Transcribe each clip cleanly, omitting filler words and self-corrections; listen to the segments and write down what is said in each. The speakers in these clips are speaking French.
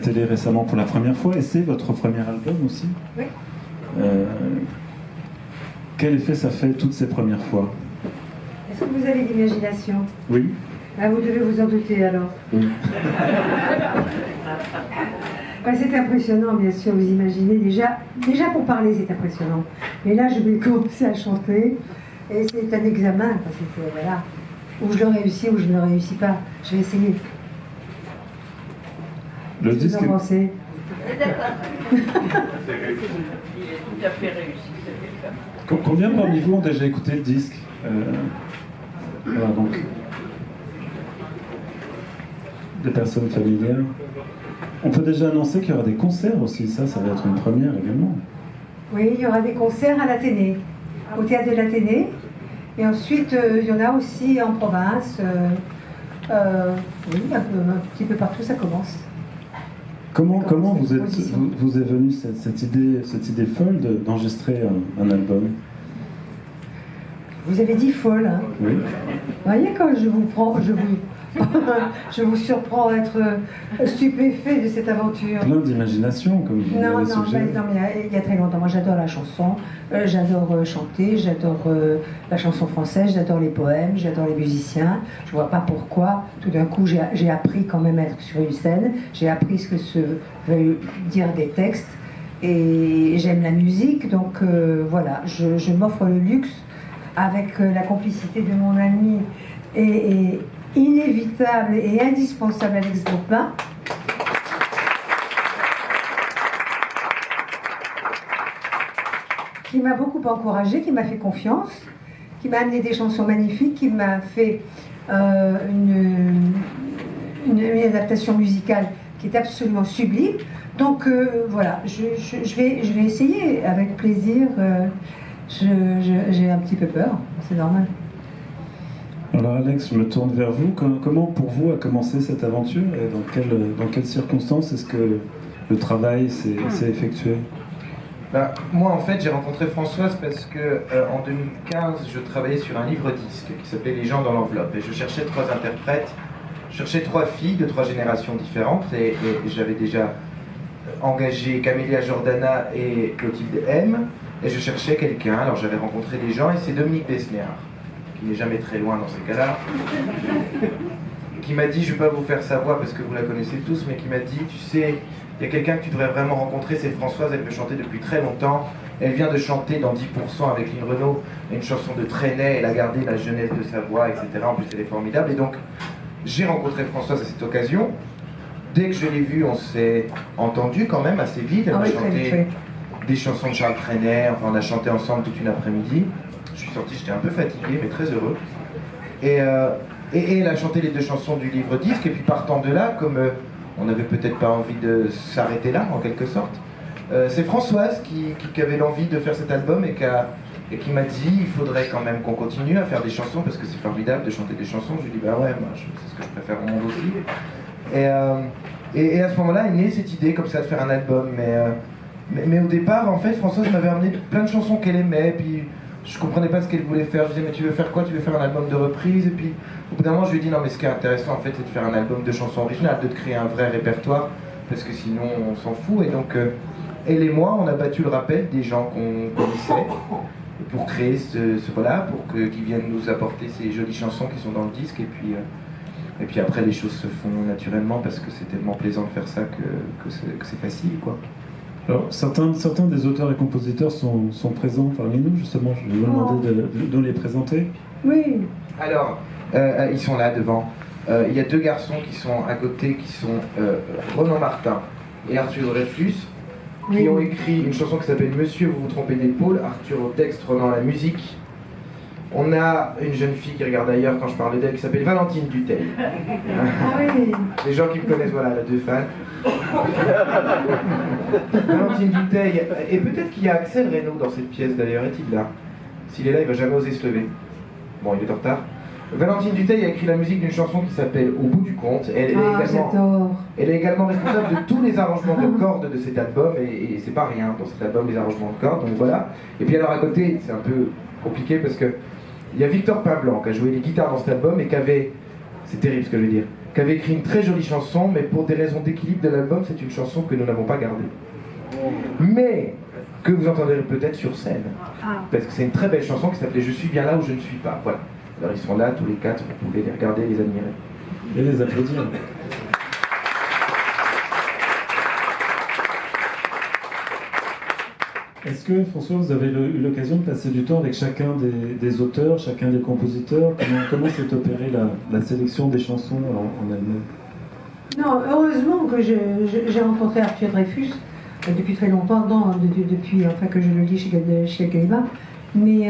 Télé récemment pour la première fois, et c'est votre premier album aussi. Oui. Quel effet ça fait toutes ces premières fois? Est-ce que vous avez de l'imagination? Oui. Ah, vous devez vous en douter alors. Oui. Ouais, c'est impressionnant, bien sûr, vous imaginez. Déjà pour parler, c'est impressionnant. Mais là, je vais commencer à chanter, et c'est un examen, parce que voilà, où je le réussis, ou je ne le réussis pas. Je vais essayer. Le Qu'est-ce que disque. vous en pensez? Il est tout à fait réussi. Combien parmi vous ont déjà écouté le disque? Voilà, donc des personnes familières. On peut déjà annoncer qu'il y aura des concerts aussi, ça va être une première également. Oui, il y aura des concerts à l'Athénée, au théâtre de l'Athénée. Et ensuite, il y en a aussi en province. Oui, un petit peu partout, ça commence. Comment vous est venue cette idée folle d'enregistrer un album? Vous avez dit folle, hein? Oui. Vous voyez, quand je vous surprends à être stupéfait de cette aventure. Plein d'imagination, comme vous Non, l'avez suggéré. mais il y a très longtemps. Moi, j'adore la chanson, j'adore chanter, j'adore la chanson française, j'adore les poèmes, j'adore les musiciens. Je vois pas pourquoi, tout d'un coup, j'ai appris quand même à être sur une scène, j'ai appris ce que se veut dire des textes, et j'aime la musique, donc voilà, je m'offre le luxe, avec la complicité de mon ami et inévitable et indispensable Alex Bopin, qui m'a beaucoup encouragée, qui m'a fait confiance, qui m'a amené des chansons magnifiques, qui m'a fait une adaptation musicale qui est absolument sublime. Donc voilà, je vais essayer avec plaisir. J'ai un petit peu peur, c'est normal. Alors Alex, je me tourne vers vous. Comment pour vous a commencé cette aventure et dans quelles circonstances est-ce que le travail s'est effectué? Moi en fait j'ai rencontré Françoise parce que en 2015 je travaillais sur un livre-disque qui s'appelait Les gens dans l'enveloppe et je cherchais 3 interprètes, je cherchais 3 filles de 3 générations différentes et j'avais déjà engagé Camélia Jordana et Clotilde M et je cherchais quelqu'un. Alors j'avais rencontré des gens et c'est Dominique Besnéard, qui n'est jamais très loin dans ces cas-là, qui m'a dit, je ne vais pas vous faire sa voix parce que vous la connaissez tous, mais qui m'a dit, tu sais, il y a quelqu'un que tu devrais vraiment rencontrer, c'est Françoise, elle veut chanter depuis très longtemps, elle vient de chanter dans 10% avec Lynn Renaud, une chanson de Trenet, elle a gardé la jeunesse de sa voix, etc. En plus elle est formidable, et donc j'ai rencontré Françoise à cette occasion. Dès que je l'ai vue, on s'est entendu quand même assez vite, elle m'a chanté des chansons de Charles Trenet, enfin on a chanté ensemble toute une après-midi. Je suis sorti, j'étais un peu fatigué, mais très heureux. Et elle a chanté les 2 chansons du livre-disque, et puis partant de là, comme on n'avait peut-être pas envie de s'arrêter là, en quelque sorte, c'est Françoise qui avait l'envie de faire cet album et qui m'a dit, il faudrait quand même qu'on continue à faire des chansons, parce que c'est formidable de chanter des chansons. Je lui ai dit, bah ouais, moi, c'est ce que je préfère au monde aussi. Et à ce moment-là est née cette idée, comme ça, de faire un album. Mais au départ, en fait, Françoise m'avait amené plein de chansons qu'elle aimait, puis je comprenais pas ce qu'elle voulait faire. Je disais, mais tu veux faire quoi? Tu veux faire un album de reprise? Et puis au bout d'un moment je lui ai dit, non mais ce qui est intéressant en fait c'est de faire un album de chansons originales, de créer un vrai répertoire, parce que sinon on s'en fout. Et donc elle et moi on a battu le rappel des gens qu'on connaissait pour créer voilà, pour qu'ils viennent nous apporter ces jolies chansons qui sont dans le disque. Et puis après les choses se font naturellement parce que c'est tellement plaisant de faire ça que c'est facile, quoi. Alors, certains des auteurs et compositeurs sont présents parmi nous, justement. Je vais vous demander de les présenter. Oui. Alors, ils sont là devant. Il y a 2 garçons qui sont à côté, qui sont Ronan Martin et Arthur Dreyfus, qui ont écrit une chanson qui s'appelle Monsieur, vous vous trompez d'épaule. Arthur au texte, Ronan à la musique. On a une jeune fille qui regarde ailleurs quand je parle d'elle, qui s'appelle Valentine Duteil. Ah oui. Les gens qui me connaissent, voilà, la 2 fans. Valentine Duteil, et peut-être qu'il y a Axel Reynaud dans cette pièce d'ailleurs, est-il là? S'il est là, il va jamais oser se lever. Bon, il est en retard. Valentine Duteil a écrit la musique d'une chanson qui s'appelle Au bout du compte. Elle est également responsable de tous les arrangements de cordes de cet album, et c'est pas rien dans cet album, les arrangements de cordes, donc voilà. Et puis alors à côté, c'est un peu compliqué parce que il y a Victor Painblanc qui a joué les guitares dans cet album et qui avait, c'est terrible ce que je veux dire, qui avait écrit une très jolie chanson, mais pour des raisons d'équilibre de l'album, c'est une chanson que nous n'avons pas gardée. Mais que vous entendrez peut-être sur scène. Parce que c'est une très belle chanson qui s'appelait « Je suis bien là où je ne suis pas ». Voilà. Alors ils sont là, tous les quatre, vous pouvez les regarder et les admirer. Et les applaudir. Est-ce que, François, vous avez eu l'occasion de passer du temps avec chacun des auteurs, chacun des compositeurs? Comment s'est opérée la sélection des chansons en elle-même? Non, heureusement que j'ai rencontré Arthur Dreyfus depuis très longtemps, depuis enfin, que je le dis chez Galliba. Mais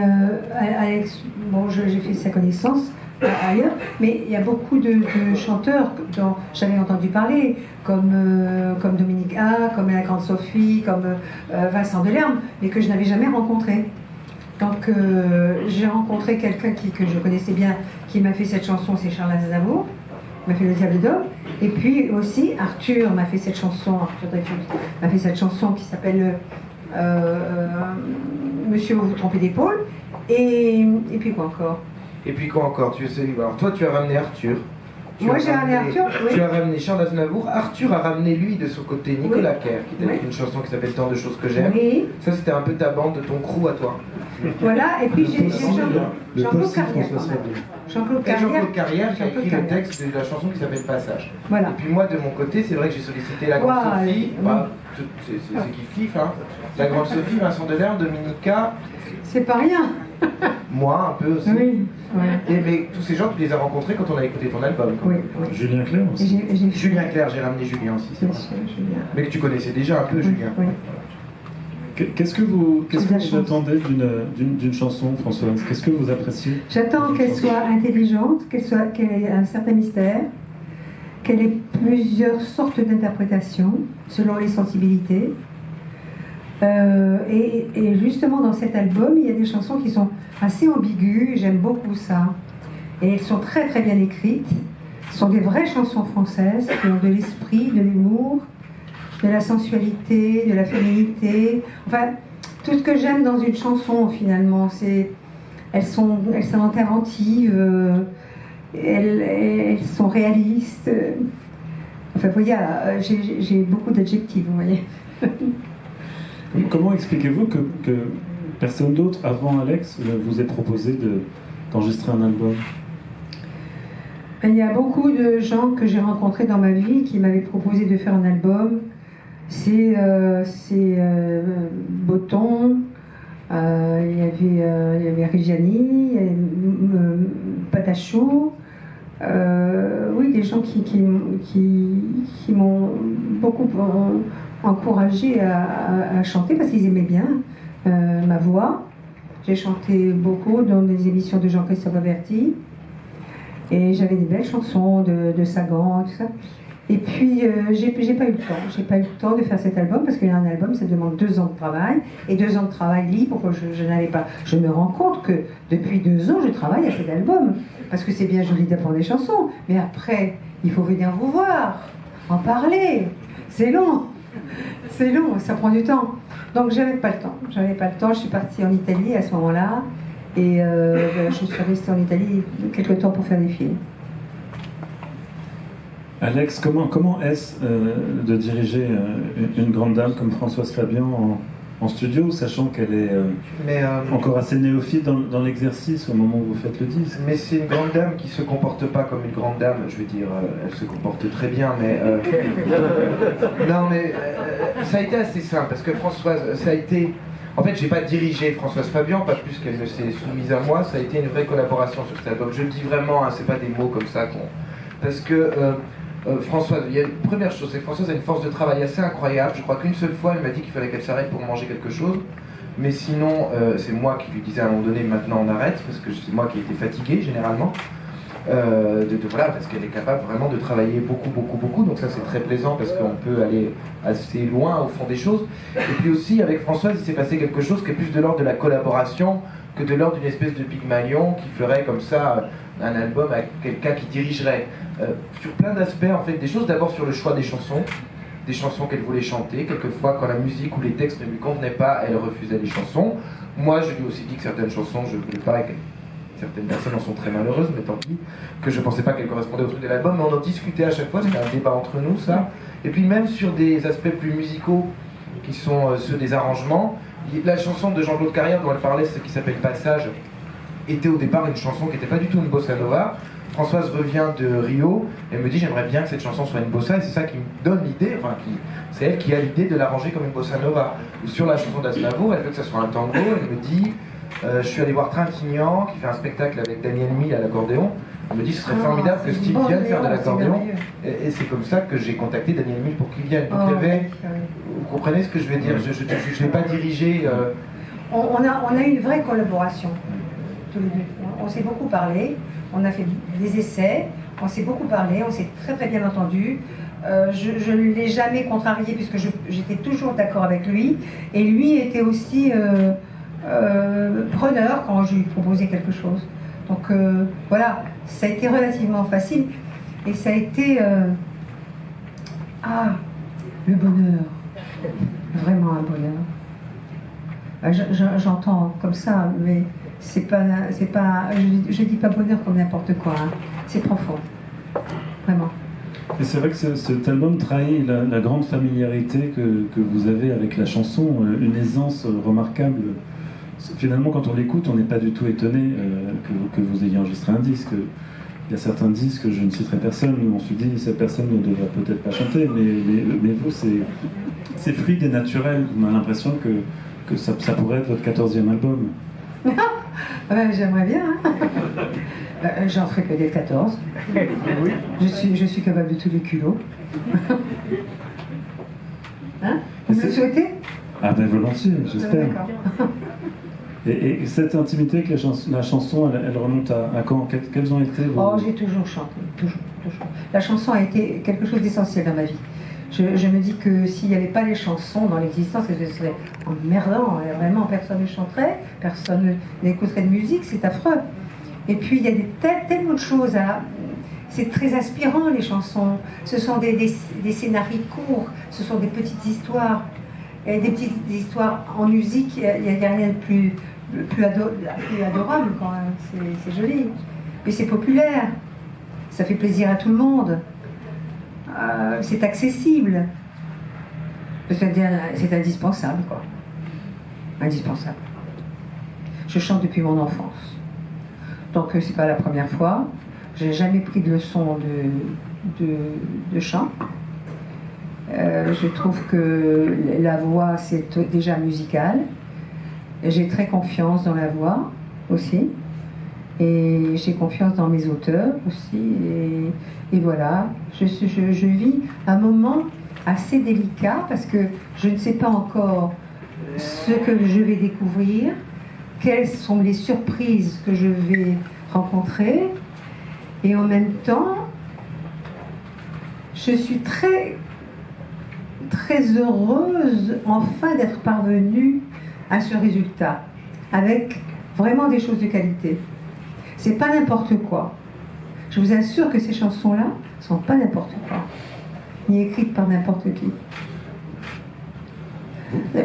Alex, bon, j'ai fait sa connaissance ailleurs, mais il y a beaucoup de chanteurs dont j'avais entendu parler, comme Dominique A, comme la Grande Sophie, comme Vincent Delerme, mais que je n'avais jamais rencontré. Donc j'ai rencontré quelqu'un que je connaissais bien, qui m'a fait cette chanson, c'est Charles Aznavour, m'a fait Le Diable d'Or, et puis aussi Arthur m'a fait cette chanson, Arthur Dreyfus m'a fait cette chanson qui s'appelle Monsieur, vous vous trompez d'épaule, et puis quoi encore? Et puis quoi encore, tu sais, alors toi tu as ramené Arthur. Moi j'ai ramené Arthur, oui. Tu as ramené Charles Aznavour. Arthur a ramené lui de son côté Nicolas Kerr, qui était avec une chanson qui s'appelle Tant de choses que j'aime. Oui. Ça c'était un peu ta bande, de ton crew à toi. Voilà, et puis j'ai Jean-Claude Carrière. Jean-Claude Carrière qui a écrit le texte de la chanson qui s'appelle Passage. Voilà. Et puis moi de mon côté, c'est vrai que j'ai sollicité la Grande Sophie, c'est kiff, hein. La Grande Sophie, Vincent Delerme, Dominica. C'est pas rien. Moi un peu aussi. Oui. Ouais. Et mais tous ces gens, tu les as rencontrés quand on a écouté ton album. Oui. Julien Clerc aussi. Julien Clerc, j'ai ramené Julien aussi, c'est vrai. Mais que tu connaissais déjà un peu, Julien. Oui. Qu'est-ce que vous attendez d'une chanson, Françoise? Qu'est-ce que vous appréciez? J'attends qu'elle soit intelligente, qu'elle ait un certain mystère, qu'elle ait plusieurs sortes d'interprétations selon les sensibilités. Et justement dans cet album, il y a des chansons qui sont assez ambiguës, j'aime beaucoup ça. Et elles sont très très bien écrites. Ce sont des vraies chansons françaises qui ont de l'esprit, de l'humour, de la sensualité, de la féminité. Enfin, tout ce que j'aime dans une chanson finalement, elles sont inventives, elles sont réalistes. Enfin, vous voyez, j'ai beaucoup d'adjectifs, vous voyez. Comment expliquez-vous que personne d'autre avant Alex vous ait proposé d'enregistrer un album? Il y a beaucoup de gens que j'ai rencontrés dans ma vie qui m'avaient proposé de faire un album. C'est Botton, il y avait Reggiani, il y avait Patachou. Oui, des gens qui m'ont beaucoup encouragé à chanter parce qu'ils aimaient bien ma voix. J'ai chanté beaucoup dans des émissions de Jean-Christophe Averti et j'avais des belles chansons de Sagan et tout ça. Et puis j'ai pas eu le temps. J'ai pas eu le temps de faire cet album parce qu'un album ça demande 2 ans de travail et 2 ans de travail libre. Je n'avais pas. Je me rends compte que depuis 2 ans je travaille à cet album parce que c'est bien joli d'apprendre des chansons, mais après il faut venir vous voir, en parler. C'est long. C'est long, ça prend du temps. Donc j'avais pas le temps. Je suis partie en Italie à ce moment-là et je suis restée en Italie quelque temps pour faire des films. Alex, comment est-ce de diriger une grande dame comme Françoise Fabian en studio, sachant qu'elle est encore assez néophyte dans l'exercice au moment où vous faites le disque? Mais c'est une grande dame qui se comporte pas comme une grande dame, je veux dire, elle se comporte très bien, mais... non, mais ça a été assez simple, parce que Françoise, ça a été... En fait, j'ai pas dirigé Françoise Fabian, pas plus qu'elle ne s'est soumise à moi, ça a été une vraie collaboration sur cet album. Je le dis vraiment, hein, c'est pas des mots comme ça parce que... Françoise, il y a une première chose, c'est que Françoise a une force de travail assez incroyable. Je crois qu'une seule fois, elle m'a dit qu'il fallait qu'elle s'arrête pour manger quelque chose. Mais sinon, c'est moi qui lui disais à un moment donné, maintenant on arrête, parce que c'est moi qui ai été fatigué généralement. Voilà, parce qu'elle est capable vraiment de travailler beaucoup. Donc ça c'est très plaisant parce qu'on peut aller assez loin au fond des choses. Et puis aussi, avec Françoise, il s'est passé quelque chose qui est plus de l'ordre de la collaboration que de l'ordre d'une espèce de Pygmalion qui ferait comme ça un album avec quelqu'un qui dirigerait. Sur plein d'aspects, en fait, des choses d'abord sur le choix des chansons qu'elle voulait chanter. Quelquefois, quand la musique ou les textes ne lui convenaient pas, elle refusait les chansons. Moi, je lui ai aussi dit que certaines chansons, je ne voulais pas certaines personnes en sont très malheureuses, mais tant pis, que je pensais pas qu'elle correspondait au truc de l'album, mais on en discutait à chaque fois, c'était un débat entre nous, ça. Et puis même sur des aspects plus musicaux, qui sont ceux des arrangements, la chanson de Jean-Claude Carrière dont elle parlait, ce qui s'appelle Passage, était au départ une chanson qui n'était pas du tout une bossa nova. Françoise revient de Rio, elle me dit j'aimerais bien que cette chanson soit une bossa, et c'est ça qui me donne l'idée, c'est elle qui a l'idée de l'arranger comme une bossa nova. Sur la chanson d'Aznavour, elle veut que ça soit un tango, elle me dit je suis allé voir Trintignant qui fait un spectacle avec Daniel Mille à l'accordéon. Elle me dit ce serait formidable que Steve vienne faire de l'accordéon, et c'est comme ça que j'ai contacté Daniel Mille pour qu'il vienne. Donc vous comprenez ce que je veux dire, je ne vais pas diriger. On a eu une vraie collaboration. On s'est beaucoup parlé, on a fait des essais, on s'est beaucoup parlé, on s'est très très bien entendu. Je ne l'ai jamais contrarié puisque j'étais toujours d'accord avec lui, et lui était aussi preneur quand je lui proposais quelque chose. Donc voilà, ça a été relativement facile, et ça a été le bonheur, vraiment un bonheur. J'entends comme ça, mais c'est pas, je dis pas bonheur comme n'importe quoi, hein. C'est profond, vraiment. Et c'est vrai que cet album trahit la grande familiarité que vous avez avec la chanson, une aisance remarquable. Finalement, quand on l'écoute, on n'est pas du tout étonné que vous ayez enregistré un disque. Il y a certains disques, je ne citerai personne, où on se dit cette personne ne devrait peut-être pas chanter, mais vous, c'est fluide et naturel. On a l'impression que ça pourrait être votre 14e album. J'aimerais bien. Hein. J'en ferai que des 14. Je suis capable de tous les culots. Hein? Vous me le souhaitez? Ah ben volontiers, j'espère. Et cette intimité avec la chanson, elle remonte à quand? Quelles ont été vos... Oh, j'ai toujours chanté, toujours. La chanson a été quelque chose d'essentiel dans ma vie. Je me dis que s'il n'y avait pas les chansons dans l'existence, ce serait emmerdant. Vraiment, personne ne chanterait, personne n'écouterait de musique, c'est affreux. Et puis, il y a tellement de choses à... C'est très inspirant, les chansons. Ce sont des scénarios courts, ce sont des petites histoires. Et des petites histoires en musique, il n'y a rien de plus adorable quand même. C'est joli. Et c'est populaire. Ça fait plaisir à tout le monde. C'est accessible. C'est indispensable, quoi. Indispensable. Je chante depuis mon enfance. Donc c'est pas la première fois. J'ai jamais pris de leçon de chant. Je trouve que la voix, c'est déjà musical. J'ai très confiance dans la voix aussi. Et j'ai confiance dans mes auteurs aussi. Et voilà, je vis un moment assez délicat parce que je ne sais pas encore ce que je vais découvrir, quelles sont les surprises que je vais rencontrer. Et en même temps, je suis très heureuse enfin d'être parvenue à ce résultat, avec vraiment des choses de qualité. C'est pas n'importe quoi. Je vous assure que ces chansons-là sont pas n'importe quoi, ni écrites par n'importe qui.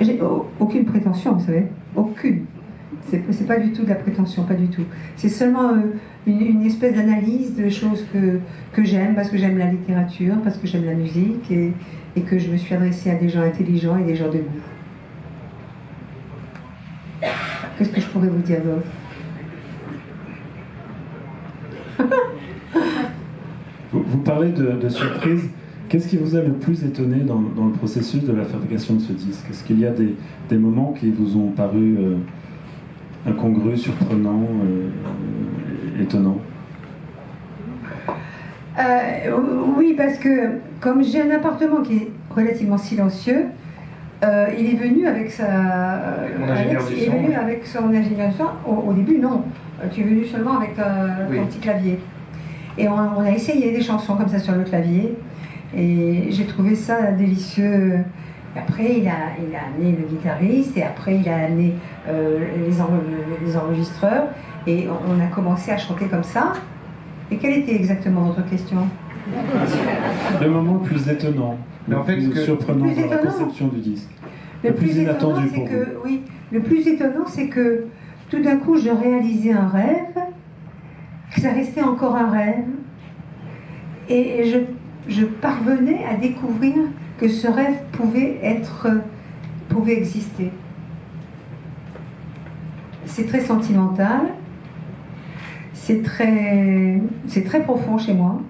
J'ai aucune prétention, vous savez, aucune. C'est pas du tout de la prétention, pas du tout. C'est seulement une espèce d'analyse de choses que j'aime, parce que j'aime la littérature, parce que j'aime la musique, et que je me suis adressée à des gens intelligents et des gens de goût. Qu'est-ce que je pourrais vous dire d'autre? Vous parlez de surprise. Qu'est-ce qui vous a le plus étonné dans le processus de la fabrication de ce disque? Est-ce qu'il y a des moments qui vous ont paru incongrus, surprenants, étonnants? Oui, parce que comme j'ai un appartement qui est relativement silencieux, il est venu avec son ingénieur du son. Au début, non. Tu es venu seulement avec ton petit clavier. Et on a essayé des chansons comme ça sur le clavier. Et j'ai trouvé ça délicieux. Et après, il a amené le guitariste, et après, il a amené les enregistreurs. Et on a commencé à chanter comme ça. Et quelle était exactement votre question? Le moment le plus étonnant, le plus surprenant dans la conception du disque. Le plus inattendu pour vous. Oui, le plus étonnant, c'est que tout d'un coup, je réalisais un rêve puis ça restait encore un rêve. Et je parvenais à découvrir que ce rêve pouvait exister. C'est très sentimental, c'est très profond chez moi.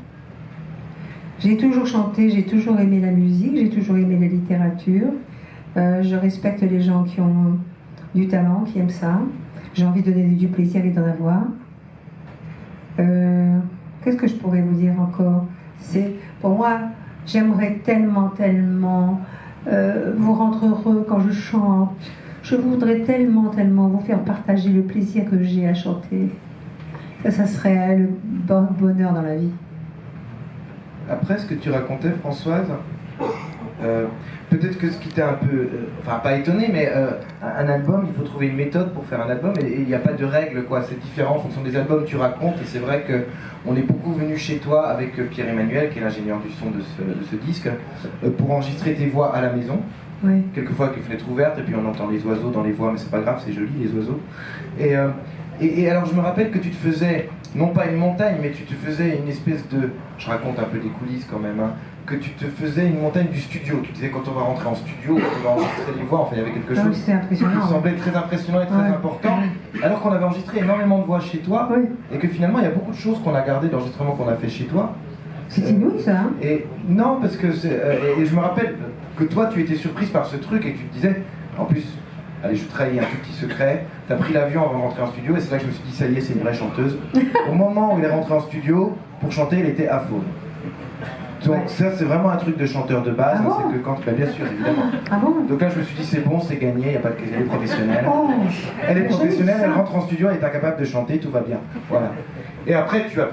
J'ai toujours chanté, j'ai toujours aimé la musique, j'ai toujours aimé la littérature. Je respecte les gens qui ont du talent, qui aiment ça. J'ai envie de donner du plaisir et d'en avoir. Qu'est-ce que je pourrais vous dire encore? Pour moi, j'aimerais tellement vous rendre heureux quand je chante. Je voudrais tellement vous faire partager le plaisir que j'ai à chanter. Ça serait le bonheur dans la vie. Après ce que tu racontais, Françoise, peut-être que ce qui t'a un peu, enfin pas étonné, mais un album, il faut trouver une méthode pour faire un album et il n'y a pas de règle, quoi. C'est différent en fonction des albums que tu racontes. Et c'est vrai qu'on est beaucoup venu chez toi avec Pierre-Emmanuel, qui est l'ingénieur du son de ce disque, pour enregistrer tes voix à la maison. Oui. Quelquefois avec les fenêtres ouvertes et puis on entend les oiseaux dans les voix, mais c'est pas grave, c'est joli les oiseaux. Et alors je me rappelle que tu te faisais, non pas une montagne, mais tu te faisais une espèce de... Je raconte un peu des coulisses quand même, hein, que tu te faisais une montagne du studio. Tu disais quand on va rentrer en studio, on va enregistrer les voix, enfin il y avait quelque chose qui semblait très impressionnant et très important, alors qu'on avait enregistré énormément de voix chez toi, et que finalement il y a beaucoup de choses qu'on a gardées d'enregistrement qu'on a fait chez toi. C'est inouï ça, hein? Et non, parce que et je me rappelle que toi tu étais surprise par ce truc et que tu te disais, en plus, allez je trahis un tout petit secret, t'as pris l'avion avant de rentrer en studio et c'est là que je me suis dit ça y est c'est une vraie chanteuse. Au moment où il est rentré en studio, pour chanter il était à faune. Donc ça c'est vraiment un truc de chanteur de base, c'est que quand... Bah, bien sûr évidemment. Donc là je me suis dit c'est bon, c'est gagné, il n'y a pas de question, elle est professionnelle. Elle est professionnelle, elle rentre en studio, elle est incapable de chanter, tout va bien. Voilà. Et après tu as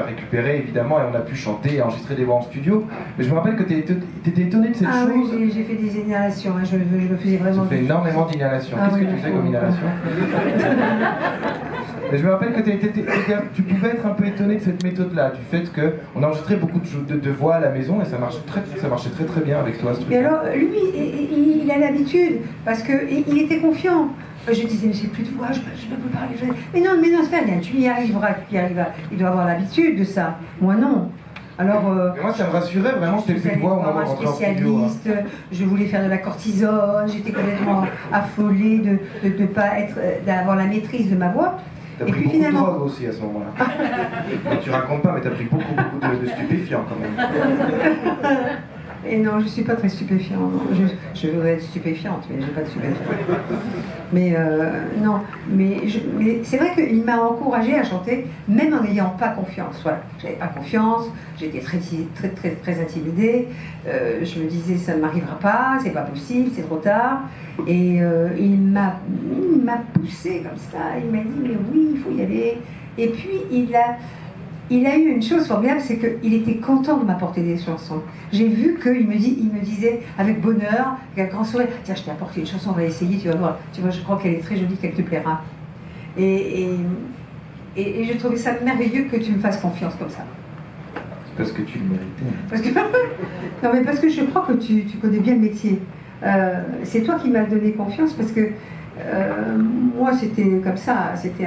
récupéré évidemment et on a pu chanter et enregistrer des voix en studio. Mais je me rappelle que tu étais étonné de cette chose. Oui, j'ai fait des inhalations, hein. Je me faisais vraiment... Tu fais énormément d'inhalations. Qu'est-ce que tu fais comme inhalation? Mais je me rappelle que tu pouvais être un peu étonné de cette méthode-là, du fait qu'on enregistrait beaucoup de voix à la maison et ça marchait très bien avec toi ce truc. Et alors, lui, il a l'habitude, parce qu'il était confiant. Je disais, mais j'ai plus de voix, je peux plus parler. Mais non, c'est pas bien, tu y arriveras. Il doit avoir l'habitude de ça. Moi, non. Alors, mais moi, ça me rassurait vraiment que tu aies plus de voix au moment de rentrer en studio. Je voulais faire de la cortisone, j'étais complètement affolée de ne pas être, d'avoir la maîtrise de ma voix. T'as pris beaucoup de drogue aussi à ce moment-là. Tu racontes pas, mais t'as pris beaucoup de stupéfiants quand même. Et non, je suis pas très stupéfiante. Je voudrais être stupéfiante, mais j'ai pas de stupéfiante. Mais non, mais c'est vrai qu'il m'a encouragée à chanter, même en n'ayant pas confiance. Voilà, j'avais pas confiance, j'étais très intimidée. Je me disais ça ne m'arrivera pas, c'est pas possible, c'est trop tard. Et il m'a poussée comme ça. Il m'a dit mais oui, il faut y aller. Et puis il a eu une chose formidable, c'est qu'il était content de m'apporter des chansons. J'ai vu qu'il me disait avec bonheur, avec un grand sourire, tiens, je t'ai apporté une chanson, on va essayer, tu vas voir, je crois qu'elle est très jolie, qu'elle te plaira. Et je trouvais ça merveilleux que tu me fasses confiance comme ça. Parce que tu le méritais. Non, mais parce que je crois que tu connais bien le métier. C'est toi qui m'as donné confiance parce que moi c'était comme ça, c'était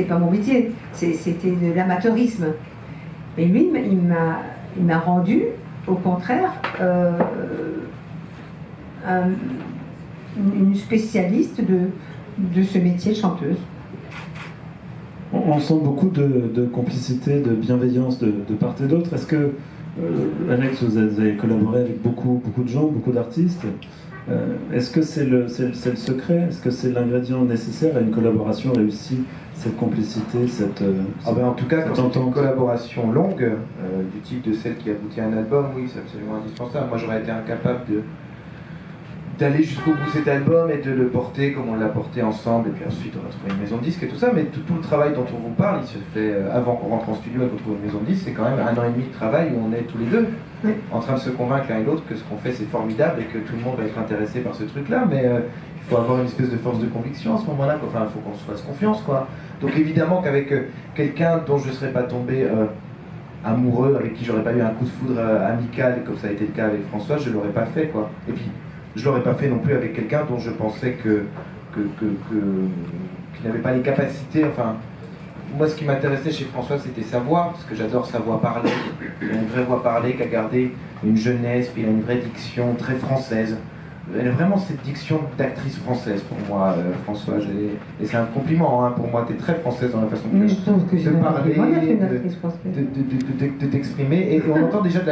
pas mon métier, c'était de l'amateurisme. Et lui, il m'a rendu, au contraire, une spécialiste de ce métier de chanteuse. On sent beaucoup de complicité, de bienveillance de part et d'autre. Est-ce que, Alex, vous avez collaboré avec beaucoup de gens, beaucoup d'artistes. Est-ce que c'est le secret? Est-ce que c'est l'ingrédient nécessaire à une collaboration réussie, cette complicité, en tout cas, quand c'est une collaboration longue, du type de celle qui aboutit à un album, oui, c'est absolument indispensable. Moi, j'aurais été incapable d'aller jusqu'au bout de cet album et de le porter comme on l'a porté ensemble, et puis ensuite on a trouvé une maison de disque et tout ça, mais tout le travail dont on vous parle, il se fait avant qu'on rentre en studio et qu'on trouve une maison de disque, c'est quand même 1 an et demi de travail où on est tous les deux en train de se convaincre l'un et l'autre que ce qu'on fait c'est formidable et que tout le monde va être intéressé par ce truc-là, mais il faut avoir une espèce de force de conviction à ce moment-là, enfin il faut qu'on se fasse confiance, quoi. Donc évidemment qu'avec quelqu'un dont je ne serais pas tombé amoureux, avec qui j'aurais pas eu un coup de foudre amical, comme ça a été le cas avec François, je l'aurais pas fait, quoi. Et puis je l'aurais pas fait non plus avec quelqu'un dont je pensais qu'il n'avait pas les capacités, enfin, moi, ce qui m'intéressait chez François, c'était sa voix, parce que j'adore sa voix parler. Il a une vraie voix parler qui a gardé une jeunesse, puis il a une vraie diction très française. Elle a vraiment cette diction d'actrice française pour moi, François. Et c'est un compliment, hein, pour moi, tu es très française dans la façon Mais je trouve que de parler, une actrice française. de t'exprimer. Et on entend déjà de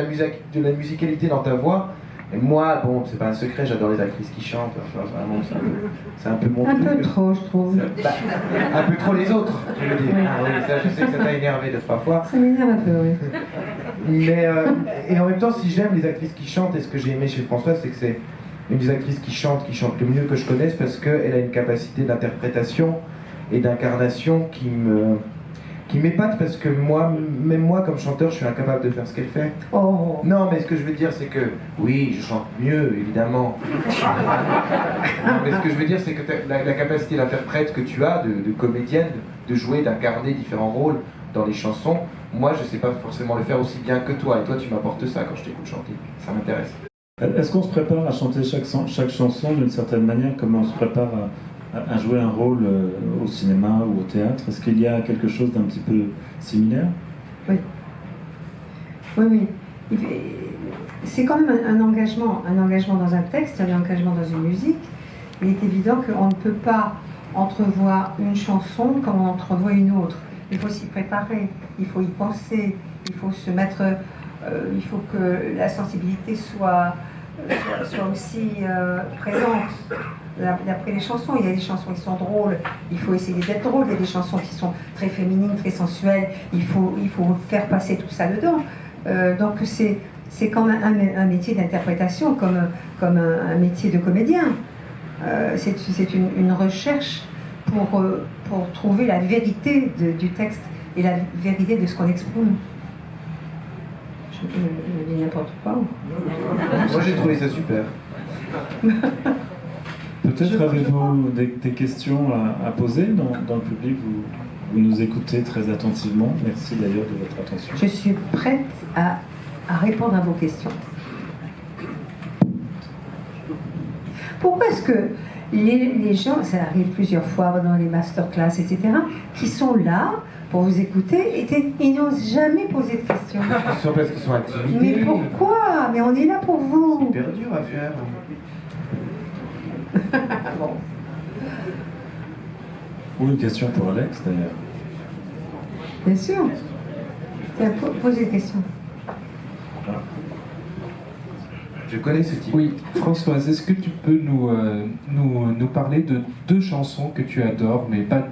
la musicalité dans ta voix. Et moi, bon, c'est pas un secret, j'adore les actrices qui chantent. Enfin, vraiment, c'est un peu mon truc. Un peu trop, je trouve. Bah, un peu trop les autres, je veux dire. Oui. Ah oui, ça, je sais que ça t'a énervé deux, trois fois. Ça m'énerve un peu, oui. Mais, et en même temps, si j'aime les actrices qui chantent, et ce que j'ai aimé chez François, c'est que c'est une des actrices qui chante le mieux que je connaisse, parce qu'elle a une capacité d'interprétation et d'incarnation qui m'épate, parce que moi, même moi, comme chanteur, je suis incapable de faire ce qu'elle fait. Oh. Non, mais ce que je veux dire, c'est que, oui, je chante mieux, évidemment. Non, mais ce que je veux dire, c'est que la capacité d'interprète que tu as, de comédienne, de jouer, d'incarner différents rôles dans les chansons, moi, je sais pas forcément le faire aussi bien que toi. Et toi, tu m'apportes ça quand je t'écoute chanter. Ça m'intéresse. Est-ce qu'on se prépare à chanter chaque chanson d'une certaine manière, comme on se prépare à jouer un rôle au cinéma ou au théâtre? Est-ce qu'il y a quelque chose d'un petit peu similaire? Oui. Oui, oui. C'est quand même un engagement dans un texte, un engagement dans une musique. Il est évident qu'on ne peut pas entrevoir une chanson comme on entrevoit une autre. Il faut s'y préparer, il faut y penser, il faut se mettre... il faut que la sensibilité soit aussi présente. D'après les chansons, il y a des chansons qui sont drôles, il faut essayer d'être drôle, il y a des chansons qui sont très féminines, très sensuelles, il faut faire passer tout ça dedans. Donc c'est quand même un métier d'interprétation, comme un métier de comédien. C'est une recherche pour trouver la vérité du texte et la vérité de ce qu'on exprime. Je dis n'importe quoi. Moi, j'ai trouvé ça super. Peut-être avez-vous des questions à poser dans le public, vous nous écoutez très attentivement. Merci d'ailleurs de votre attention. Je suis prête à répondre à vos questions. Pourquoi est-ce que les gens, ça arrive plusieurs fois dans les masterclass, etc., qui sont là pour vous écouter, ils n'osent jamais poser de questions. Soit parce qu'ils sont intimidés. Mais pourquoi? Mais on est là pour vous. C'est hyper dur à faire. Bon. Ou une question pour Alex d'ailleurs. Bien sûr. Tiens, posez des questions. Je connais ce type. Oui, Françoise, est-ce que tu peux nous parler de 2 chansons que tu adores, mais pas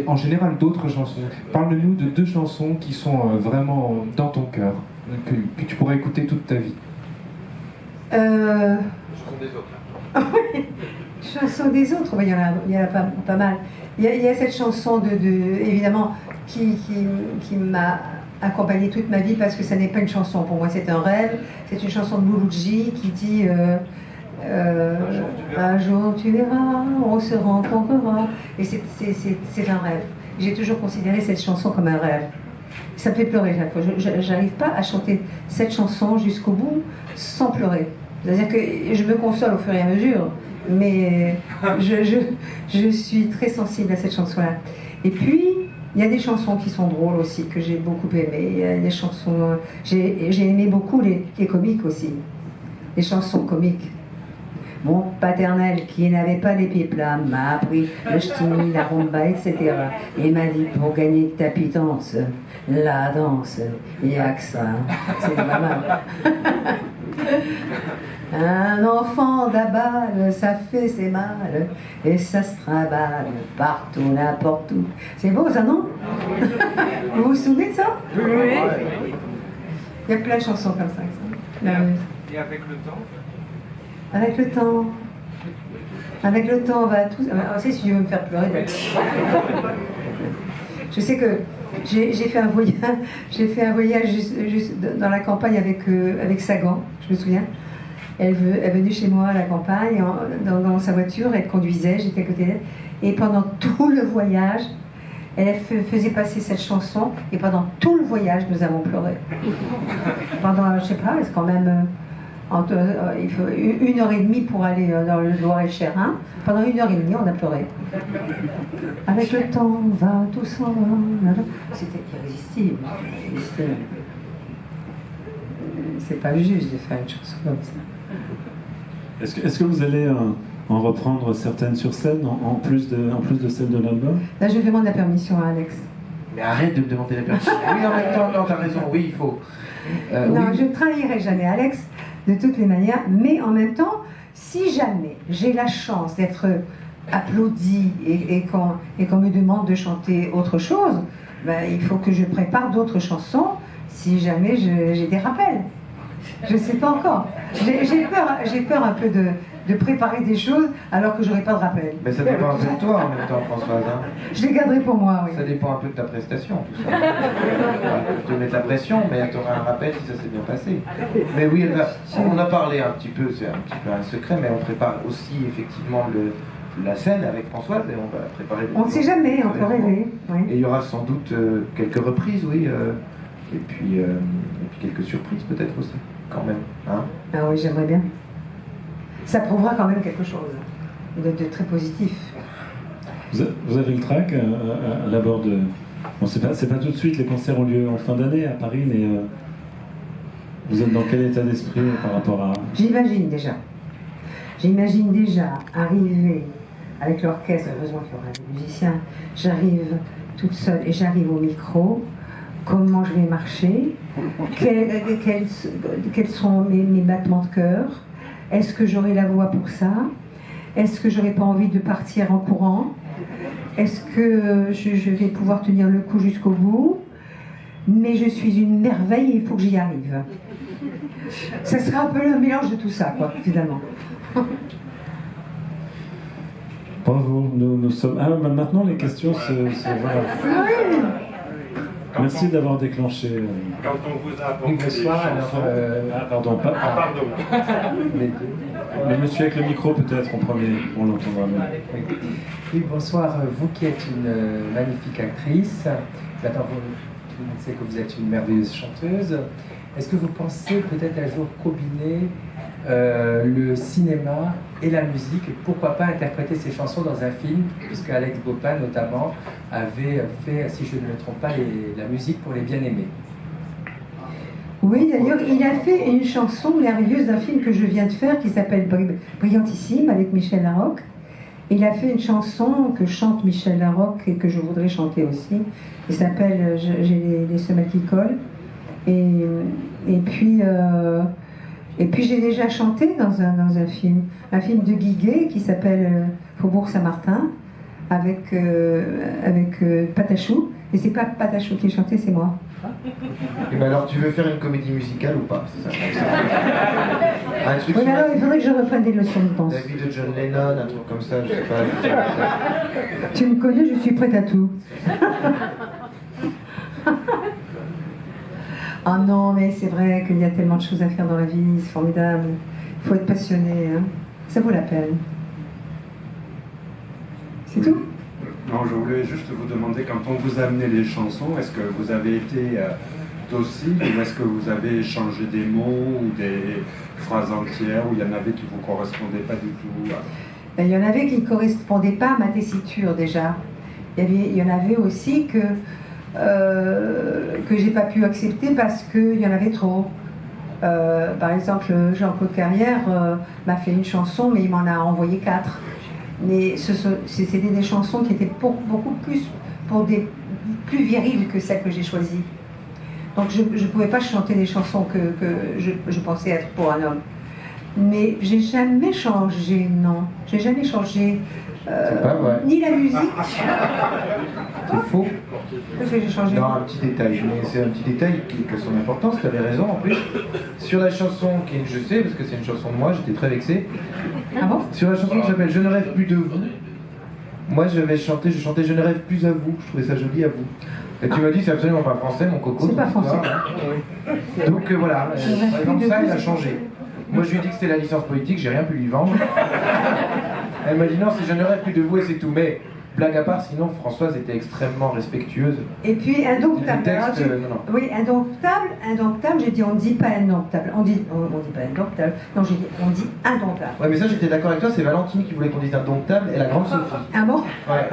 en général d'autres chansons? Parle-nous de 2 chansons qui sont vraiment dans ton cœur, que tu pourrais écouter toute ta vie. Chansons des autres. Oui, chansons des autres, il y en a pas mal. Il y a cette chanson évidemment qui m'a accompagnée toute ma vie, parce que ça n'est pas une chanson, pour moi c'est un rêve. C'est une chanson de Mouloudji qui dit un jour tu verras, on se rencontrera. Et c'est un rêve. J'ai toujours considéré cette chanson comme un rêve. Ça me fait pleurer chaque fois. J'arrive pas à chanter cette chanson jusqu'au bout sans pleurer. C'est-à-dire que je me console au fur et à mesure, mais je suis très sensible à cette chanson-là. Et puis, il y a des chansons qui sont drôles aussi, que j'ai beaucoup aimées. Il y a des chansons... J'ai aimé beaucoup les comiques aussi. Les chansons comiques. Mon paternel, qui n'avait pas les pieds plats, m'a appris le ch'timi, la rumba, etc. Et m'a dit, pour gagner ta pitance, la danse, il n'y a que ça. C'est pas mal. Un enfant d'abal, ça fait ses mal, et ça se trimballe partout, n'importe où. C'est beau ça, non? Vous vous souvenez de ça? Oui. Il y a plein de chansons comme ça. Et avec le temps? Avec le temps. Avec le temps, on va tous... Si tu veux me faire pleurer... Je sais que j'ai fait un voyage juste dans la campagne avec Sagan, je me souviens. Elle est venue chez moi à la campagne, dans sa voiture, elle conduisait, j'étais à côté d'elle. Et pendant tout le voyage, elle faisait passer cette chanson, et pendant tout le voyage, nous avons pleuré. Pendant, je sais pas, c'est quand même Il faut 1h30 pour aller dans le Loir-et-Cher. Hein. Pendant 1h30, on a pleuré. Avec le temps, va, tout s'en va. C'était irrésistible. C'est pas juste de faire une chanson comme ça. Est-ce que vous allez en reprendre certaines sur scène, en plus de celles de l'album? Là, je demande la permission à Alex. Mais arrête de me demander la permission. Oui, en même temps, non, t'as raison, oui, il faut. Non, oui. je ne trahirai jamais Alex, de toutes les manières, mais en même temps, si jamais j'ai la chance d'être applaudie et qu'on me demande de chanter autre chose, ben, il faut que je prépare d'autres chansons si jamais j'ai des rappels. Je ne sais pas encore. J'ai peur un peu de préparer des choses alors que j'aurai pas de rappel. Mais ça dépend un peu de toi en même temps, Françoise. Hein. Je les garderai pour moi, oui. Ça dépend un peu de ta prestation, tout ça. Tu te mettre la pression, mais tu auras un rappel si ça s'est bien passé. Mais oui, on a parlé un petit peu, c'est un petit peu un secret, mais on prépare aussi effectivement la scène avec Françoise et on va préparer. On ne sait jamais, on peut rêver. Oui. Et il y aura sans doute quelques reprises, oui, et puis quelques surprises peut-être aussi, quand même. Hein. Ah oui, j'aimerais bien. Ça prouvera quand même quelque chose de très positif. Vous avez le trac à l'abord de... Bon, c'est pas tout de suite, les concerts ont lieu en fin d'année à Paris, mais vous êtes dans quel état d'esprit par rapport à... J'imagine déjà arriver avec l'orchestre, heureusement qu'il y aura des musiciens, j'arrive toute seule et j'arrive au micro, comment je vais marcher, quels sont mes battements de cœur. Est-ce que j'aurai la voix pour ça? Est-ce que j'aurai pas envie de partir en courant? Est-ce que je vais pouvoir tenir le coup jusqu'au bout? Mais je suis une merveille et il faut que j'y arrive. Ça sera un peu le mélange de tout ça, quoi, finalement. Bravo, nous sommes... Ah, maintenant les questions voilà. Oui. Merci d'avoir déclenché... Quand on vous a apporté bonsoir, des chansons... pardon, pardon. Le monsieur avec le micro peut-être en premier, on l'entendra mieux. Oui, bonsoir, vous qui êtes une magnifique actrice, maintenant on sait que vous êtes une merveilleuse chanteuse, est-ce que vous pensez peut-être un jour combiner le cinéma et la musique, et pourquoi pas interpréter ces chansons dans un film, puisque Alex Bopin notamment avait fait, si je ne me trompe pas, la musique pour Les Bien-Aimés. Oui, d'ailleurs, il a fait une chanson merveilleuse d'un film que je viens de faire qui s'appelle Brillantissime avec Michel Larocque. Il a fait une chanson que chante Michel Larocque et que je voudrais chanter aussi. Il s'appelle J'ai les semelles qui collent. Et puis j'ai déjà chanté dans un film de Guiguet qui s'appelle Faubourg Saint-Martin avec Patachou. Et c'est pas Patachou qui chantait, c'est moi. Et ben alors, tu veux faire une comédie musicale ou pas? C'est ça. Un truc Oui, mais alors il faudrait que je reprenne des leçons de danse. La vie de John Lennon, un truc comme ça, je sais pas. Tu me connais, je suis prête à tout. Ah non, mais c'est vrai qu'il y a tellement de choses à faire dans la vie, c'est formidable. Il faut être passionné, hein. Ça vaut la peine. C'est tout? Non, je voulais juste vous demander, quand on vous a amené les chansons, est-ce que vous avez été docile ou est-ce que vous avez changé des mots ou des phrases entières ou il y en avait qui ne vous correspondaient pas du tout? Il y en avait qui ne correspondaient pas à ma tessiture déjà. Il y en avait aussi que j'ai pas pu accepter parce qu'il y en avait trop. Par exemple, Jean-Claude Carrière m'a fait une chanson, mais il m'en a envoyé 4. Mais c'était des chansons qui étaient beaucoup plus plus viriles que celles que j'ai choisies. Donc je ne pouvais pas chanter des chansons que je pensais être pour un homme. Mais j'ai jamais changé, non. J'ai jamais changé pas vrai. ni la musique. C'est faux. Qu'est-ce que j'ai changé? Non, un petit détail, mais c'est un petit détail qui a son importance, tu avais raison en plus. Sur la chanson, je sais, parce que c'est une chanson de moi, j'étais très vexé. Ah bon? Sur la chanson qui s'appelle Je ne rêve plus de vous, moi je chantais Je ne rêve plus à vous, je trouvais ça joli à vous. Et tu m'as dit c'est absolument pas français mon coco. C'est pas français. Donc voilà, par exemple ça il a changé. Moi je lui ai dit que c'était la licence politique, j'ai rien pu lui vendre. Elle m'a dit non c'est Je ne rêve plus de vous et c'est tout, mais blague à part, sinon Françoise était extrêmement respectueuse. Et puis indomptable. Du texte, Alors, non. Oui, indomptable, j'ai dit on dit pas indomptable. On dit pas indomptable. Non, j'ai dit on dit indomptable. Ouais, mais ça j'étais d'accord avec toi, c'est Valentine qui voulait qu'on dise indomptable et la grande Sophie. Ah bon? Ouais.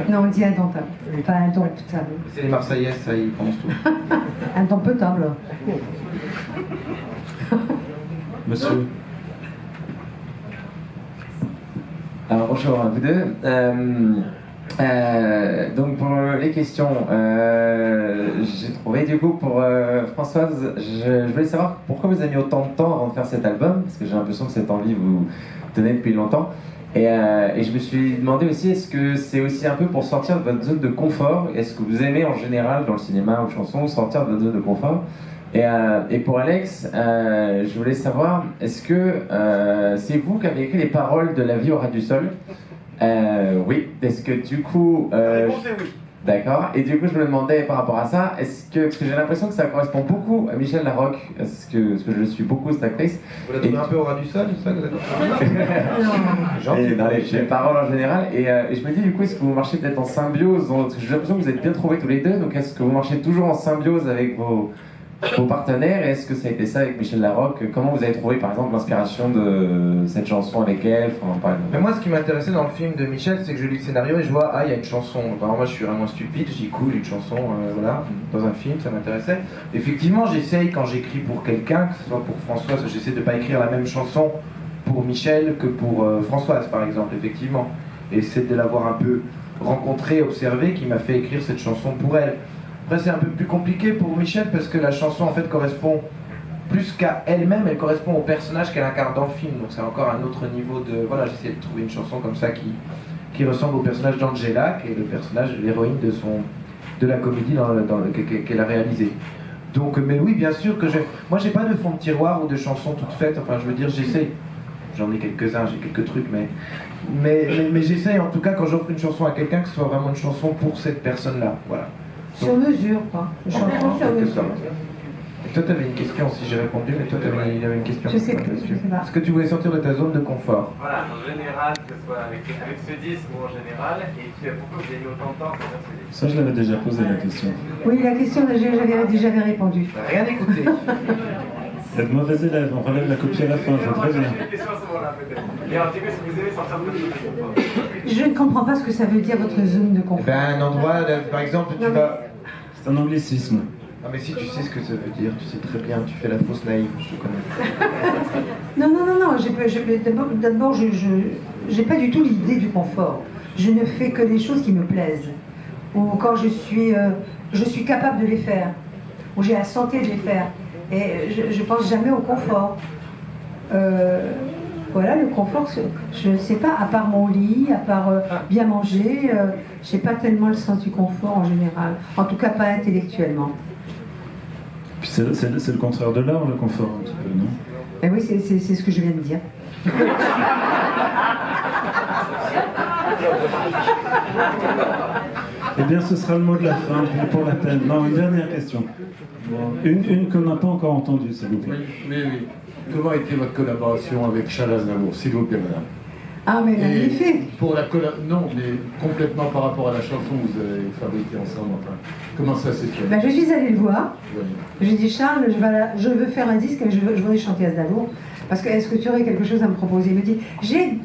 Non, on dit indomptable, pas indomptable. C'est les Marseillaises, ça, ils pensent tout. Indomptable. Monsieur. Alors bonjour à vous deux. Donc pour les questions, j'ai trouvé du coup pour Françoise, je voulais savoir pourquoi vous avez mis autant de temps avant de faire cet album, parce que j'ai l'impression que cette envie vous tenait depuis longtemps. Et je me suis demandé aussi, est-ce que c'est aussi un peu pour sortir de votre zone de confort? Est-ce que vous aimez en général dans le cinéma ou chanson sortir de votre zone de confort? Et pour Alex, je voulais savoir, est-ce que c'est vous qui avez écrit les paroles de La vie au ras du sol? Oui, est-ce que du coup... La réponse est oui. D'accord, et du coup je me demandais par rapport à ça, parce que j'ai l'impression que ça correspond beaucoup à Michel Larocque, parce que je suis beaucoup cette actrice. Vous la trouvez un peu au ras du sol, c'est ça que vous êtes Et dans les paroles en général, et je me dis du coup, est-ce que vous marchez peut-être en symbiose, parce que j'ai l'impression que vous êtes bien trouvés tous les deux, donc est-ce que vous marchez toujours en symbiose avec vos partenaires? Est-ce que ça a été ça avec Michel Larocque? Comment vous avez trouvé par exemple l'inspiration de cette chanson avec elle? Mais moi, ce qui m'intéressait dans le film de Michel, c'est que je lis le scénario et je vois, il y a une chanson. Enfin, moi, je suis vraiment stupide, j'y coule une chanson, voilà, dans un film, ça m'intéressait. Effectivement, j'essaye quand j'écris pour quelqu'un, que ce soit pour Françoise, j'essaie de ne pas écrire la même chanson pour Michel que pour Françoise, par exemple, effectivement. Et c'est de l'avoir un peu rencontrée, observée, qui m'a fait écrire cette chanson pour elle. Après, c'est un peu plus compliqué pour Michel parce que la chanson en fait correspond plus qu'à elle-même, elle correspond au personnage qu'elle incarne dans le film. Donc c'est encore un autre niveau de... Voilà, j'essaie de trouver une chanson comme ça qui ressemble au personnage d'Angela, qui est le personnage, l'héroïne de la comédie qu'elle a réalisée. Donc, mais oui, bien sûr que moi j'ai pas de fond de tiroir ou de chansons toutes faites, enfin je veux dire, j'essaie. J'en ai quelques-uns, j'ai quelques trucs, mais j'essaie en tout cas quand j'offre une chanson à quelqu'un que ce soit vraiment une chanson pour cette personne-là, voilà. Sur mesure, quoi. Une chanson sur mesure. Et toi, tu avais une question, si j'ai répondu, mais toi, il y avait une question. Je sais plus, je sais pas. Est-ce que tu voulais sortir de ta zone de confort? Voilà, en général, que ce soit avec ce disque ou en général, et puis pourquoi vous avez mis autant de temps pour faire ce disque? Ça, je l'avais déjà posé la question. Oui, la question, j'avais répondu. Rien écouté. Il y a de mauvais élèves, on relève la copie à la fin, je vous préviens. J'ai une question à ce moment-là, peut-être. Et en tout cas, si vous aimez sortir de votre zone de confort. Je ne comprends pas ce que ça veut dire, votre zone de confort. Un endroit, par exemple, tu vas... C'est un anglicisme. Ah mais si tu sais ce que ça veut dire, tu sais très bien, tu fais la fausse naïve, je te connais. Non, d'abord, je n'ai pas du tout l'idée du confort. Je ne fais que des choses qui me plaisent. Ou quand je suis capable de les faire. Ou j'ai la santé de les faire. Et je ne pense jamais au confort. Voilà, le confort, je ne sais pas, à part mon lit, à part bien manger, je n'ai pas tellement le sens du confort en général. En tout cas, pas intellectuellement. Puis c'est le contraire de l'art, le confort, un petit peu, non? Et oui, c'est ce que je viens de dire. Eh bien, ce sera le mot de la fin, pour la peine. Non, une dernière question. Une qu'on n'a pas encore entendue, s'il vous plaît. Oui. Comment a été votre collaboration avec Charles Aznavour, s'il vous plaît, madame? Ah, mais magnifique! Pour la non, mais complètement par rapport à la chanson que vous avez fabriquée ensemble, enfin, comment ça s'est fait? Ben, je suis allée le voir. Oui. J'ai dit, Charles, je veux faire un disque et je voudrais chanter Aznavour. Parce que est-ce que tu aurais quelque chose à me proposer? Il me dit,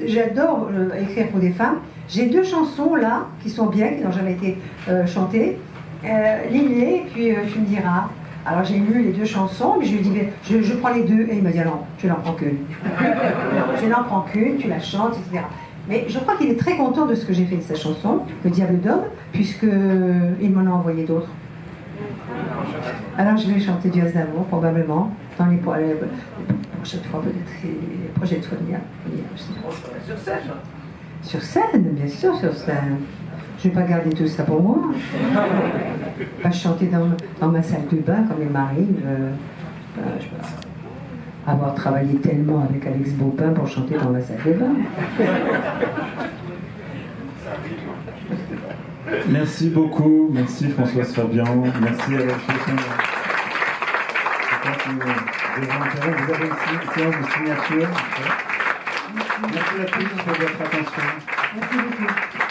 j'adore écrire pour des femmes. J'ai 2 chansons là qui sont bien, qui n'ont jamais été chantées. Lis-les et puis tu me diras. Alors j'ai lu les 2 chansons, mais je lui ai dit, je prends les 2. Et il m'a dit, non, je n'en prends qu'une. Je n'en prends qu'une, tu la chantes, etc. Mais je crois qu'il est très content de ce que j'ai fait de sa chanson, Le Diable d'Homme, puisqu'il m'en a envoyé d'autres. Alors je vais chanter du Aznavour, probablement, dans les prochaines fois, peut-être, les prochaines fois, Sur scène? Sur scène, bien sûr, sur scène. Je ne vais pas garder tout ça pour moi. Pas chanter dans ma salle de bain comme il m'arrive. Je peux avoir travaillé tellement avec Alex Baupin pour chanter dans ma salle de bain. Merci beaucoup, merci Françoise Fabian, merci Alex Baupin. Vous avez une séance de signature. Merci à tous pour votre attention. Merci beaucoup.